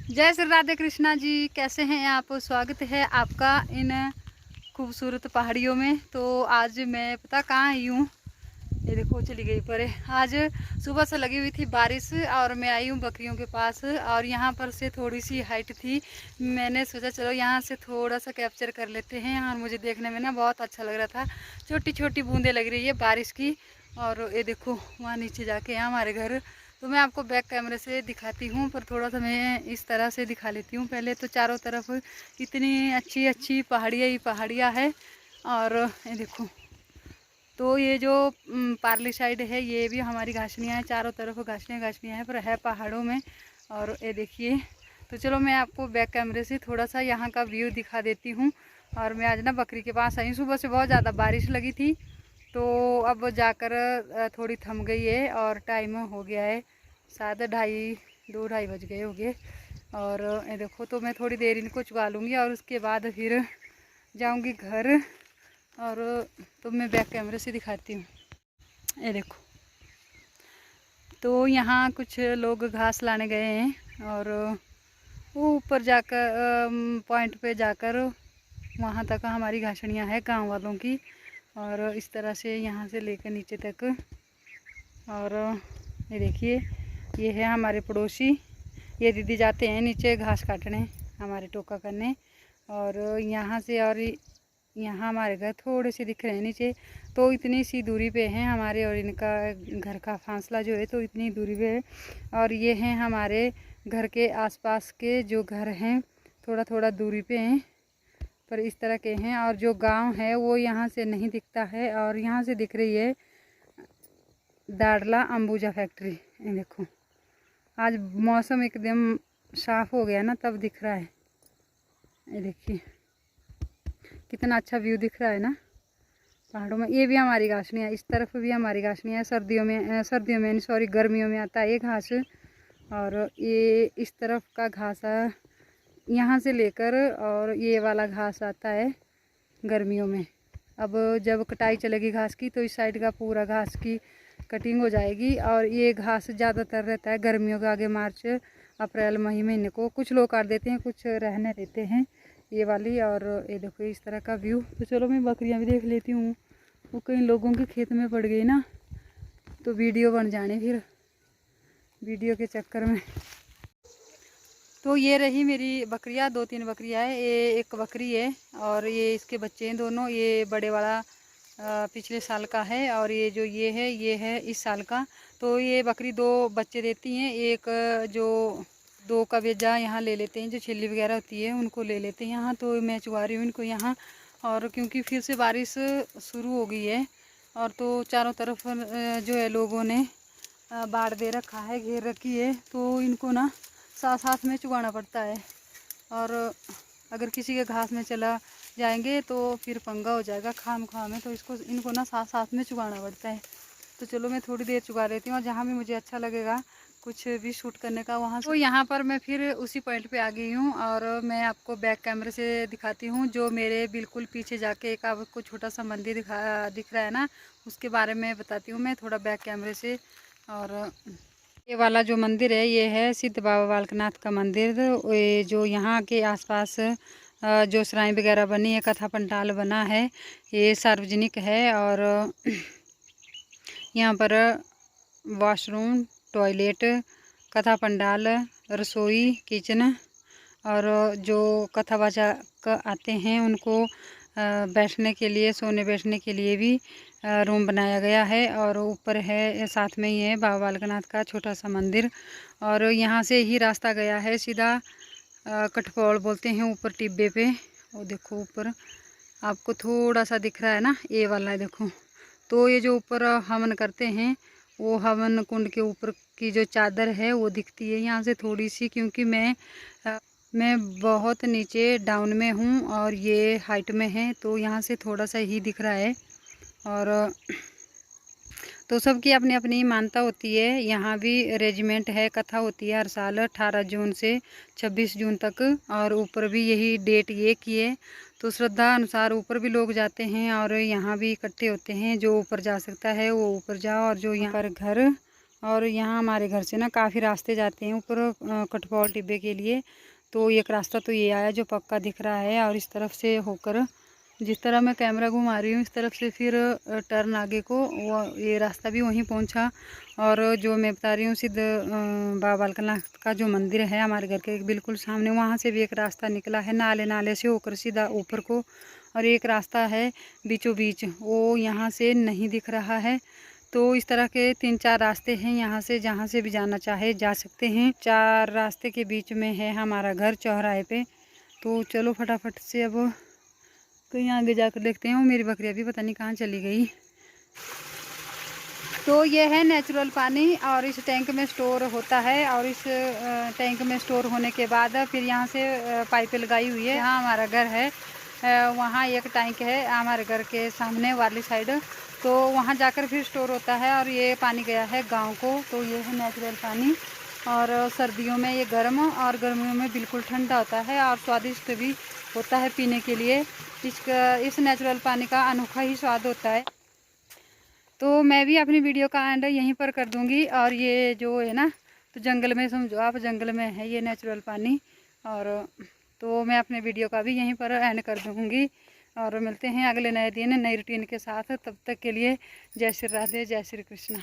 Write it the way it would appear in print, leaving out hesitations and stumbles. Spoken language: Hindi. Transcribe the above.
जय श्री राधे कृष्णा जी, कैसे हैं आप। स्वागत है आपका इन खूबसूरत पहाड़ियों में। तो आज मैं पता कहाँ आई हूँ, ये देखो चली गई पर। आज सुबह से लगी हुई थी बारिश और मैं आई हूँ बकरियों के पास। और यहाँ पर से थोड़ी सी हाइट थी, मैंने सोचा चलो यहाँ से थोड़ा सा कैप्चर कर लेते हैं। और मुझे देखने में ना बहुत अच्छा लग रहा था, छोटी छोटी बूंदें लग रही है बारिश की। और ये देखो वहाँ नीचे जाके है हमारे घर। तो मैं आपको बैक कैमरे से दिखाती हूँ, पर थोड़ा सा मैं इस तरह से दिखा लेती हूँ। पहले तो चारों तरफ इतनी अच्छी अच्छी पहाड़ियाँ ही पहाड़ियाँ है। और ये देखो, तो ये जो पार्ली साइड है ये भी हमारी घासनियाँ हैं, चारों तरफ घासनियाँ घासनियाँ हैं, पर है पहाड़ों में। और ये देखिए, तो चलो मैं आपको बैक कैमरे से थोड़ा सा यहाँ का व्यू दिखा देती हूँ। और मैं आज ना बकरी के पास आई हूँ, सुबह से बहुत ज़्यादा बारिश लगी थी, तो अब जाकर थोड़ी थम गई है। और टाइम हो गया है शायद 2-2:30 बज गए होंगे। और ये देखो, तो मैं थोड़ी देर इनको चुगा लूँगी और उसके बाद फिर जाऊँगी घर। और तो मैं बैक कैमरे से दिखाती हूँ, ये देखो। तो यहाँ कुछ लोग घास लाने गए हैं और वो ऊपर जाकर पॉइंट पे जाकर वहाँ तक हमारी घासनियाँ है गांव वालों की। और इस तरह से यहाँ से लेकर नीचे तक। और ये देखिए, ये है हमारे पड़ोसी, ये दीदी जाते हैं नीचे घास काटने, हमारे टोका करने। और यहाँ से और यहाँ हमारे घर थोड़े से दिख रहे हैं नीचे, तो इतनी सी दूरी पे हैं हमारे और इनका घर का फासला जो है, तो इतनी दूरी पे है। और ये हैं हमारे घर के आसपास के जो घर हैं, थोड़ा थोड़ा दूरी पे हैं, पर इस तरह के हैं। और जो गांव है वो यहाँ से नहीं दिखता है, और यहाँ से दिख रही है दाड़ला अंबुजा फैक्ट्री। ये देखो, आज मौसम एकदम साफ हो गया ना, तब दिख रहा है। ये देखिए कितना अच्छा व्यू दिख रहा है ना पहाड़ों में। ये भी हमारी घासनियाँ, इस तरफ भी हमारी घासनियाँ। सर्दियों में सॉरी गर्मियों में आता है ये घास। और ये इस तरफ का घास यहाँ से लेकर और ये वाला घास आता है गर्मियों में। अब जब कटाई चलेगी घास की, तो इस साइड का पूरा घास की कटिंग हो जाएगी। और ये घास ज़्यादातर रहता है गर्मियों के आगे, मार्च अप्रैल मई महीने को। कुछ लोग काट देते हैं, कुछ रहने देते हैं ये वाली। और ये देखो इस तरह का व्यू। तो चलो मैं बकरियां भी देख लेती हूँ, वो कई लोगों के खेत में पड़ गई ना, तो वीडियो बन जाने फिर वीडियो के चक्कर में। तो ये रही मेरी बकरियां, 2-3 बकरियां है। ये एक बकरी है और ये इसके बच्चे हैं दोनों। ये बड़े वाला पिछले साल का है, और ये है इस साल का। तो ये बकरी 2 बच्चे देती हैं। एक जो 2 का बेजा यहाँ ले लेते हैं, जो छिल्ली वगैरह होती है उनको ले लेते हैं यहाँ। तो मैं चुगा रही हूँ इनको यहाँ। और क्योंकि फिर से बारिश शुरू हो गई है, और तो चारों तरफ जो है लोगों ने बाड़ दे रखा है, घेर रखी है, तो इनको ना साथ साथ में चुगाना पड़ता है। और अगर किसी के घास में चला जाएंगे तो फिर पंगा हो जाएगा खाम खा में, तो इनको ना साथ साथ में चुगाना पड़ता है। तो चलो मैं थोड़ी देर चुगा लेती हूँ, और जहाँ भी मुझे अच्छा लगेगा कुछ भी शूट करने का वहाँ। तो यहाँ पर मैं फिर उसी पॉइंट पे आ गई हूँ, और मैं आपको बैक कैमरे से दिखाती हूँ। जो मेरे बिल्कुल पीछे जाके एक आपको छोटा सा मंदिर दिख रहा है ना, उसके बारे में बताती हूँ मैं थोड़ा बैक कैमरे से। और ये वाला जो मंदिर है ये है सिद्ध बाबा बालकनाथ का मंदिर। ये जो यहाँ के आसपास जो सराय वगैरह बनी है, कथा पंडाल बना है, ये सार्वजनिक है। और यहाँ पर वॉशरूम, टॉयलेट, कथा पंडाल, रसोई, किचन, और जो कथा वाचक आते हैं उनको बैठने के लिए, सोने बैठने के लिए भी रूम बनाया गया है। और ऊपर है, साथ में ही है बाबा बालकनाथ का छोटा सा मंदिर। और यहाँ से ही रास्ता गया है सीधा कठपौड़ बोलते हैं ऊपर टिब्बे पे। वो देखो ऊपर आपको थोड़ा सा दिख रहा है ना, ये वाला है देखो। तो ये जो ऊपर हवन करते हैं, वो हवन कुंड के ऊपर की जो चादर है वो दिखती है यहाँ से थोड़ी सी, क्योंकि मैं बहुत नीचे डाउन में हूँ और ये हाइट में है, तो यहाँ से थोड़ा सा ही दिख रहा है। और तो सबकी अपनी अपनी मान्यता होती है। यहाँ भी रेजिमेंट है, कथा होती है हर साल 18 जून से 26 जून तक। और ऊपर भी यही डेट ये की है, तो श्रद्धा अनुसार ऊपर भी लोग जाते हैं और यहाँ भी इकट्ठे होते हैं। जो ऊपर जा सकता है वो ऊपर जाओ, और जो यहाँ पर घर और यहाँ हमारे घर से ना काफ़ी रास्ते जाते हैं ऊपर कटफॉल टिब्बे के लिए। तो एक रास्ता तो ये आया जो पक्का दिख रहा है, और इस तरफ से होकर जिस तरह मैं कैमरा घुमा रही हूँ इस तरफ से फिर टर्न आगे को वो ये रास्ता भी वहीं पहुँचा। और जो मैं बता रही हूँ सिद्ध बाबा बालकनाथ का जो मंदिर है हमारे घर के बिल्कुल सामने, वहाँ से भी एक रास्ता निकला है नाले नाले से होकर सीधा ऊपर को। और एक रास्ता है बीचों बीच, वो यहाँ से नहीं दिख रहा है। तो इस तरह के 3-4 रास्ते हैं यहाँ से, जहाँ से भी जाना चाहे जा सकते हैं। 4 रास्ते के बीच में है हमारा घर चौराहे पे। तो चलो फटाफट से अब कहीं आगे जाकर देखते हैं। वो मेरी बकरियाँ भी पता नहीं कहाँ चली गई। तो ये है नेचुरल पानी और इस टैंक में स्टोर होता है, और इस टैंक में स्टोर होने के बाद फिर यहाँ से पाइपें लगाई हुई है। यहाँ हमारा घर है, वहाँ एक टैंक है हमारे घर के सामने वाली साइड, तो वहाँ जाकर फिर स्टोर होता है। और ये पानी गया है गांव को। तो ये है नेचुरल पानी, और सर्दियों में ये गर्म और गर्मियों में बिल्कुल ठंडा होता है और स्वादिष्ट भी होता है पीने के लिए। इस नेचुरल पानी का अनोखा ही स्वाद होता है। तो मैं भी अपनी वीडियो का एंड यहीं पर कर दूंगी। और ये जो है ना, तो जंगल में समझो आप, जंगल में है ये नेचुरल पानी। और तो मैं अपने वीडियो का भी यहीं पर एंड कर दूंगी, और मिलते हैं अगले नए दिन नई रूटीन के साथ। तब तक के लिए जय श्री राधे, जय श्री कृष्णा।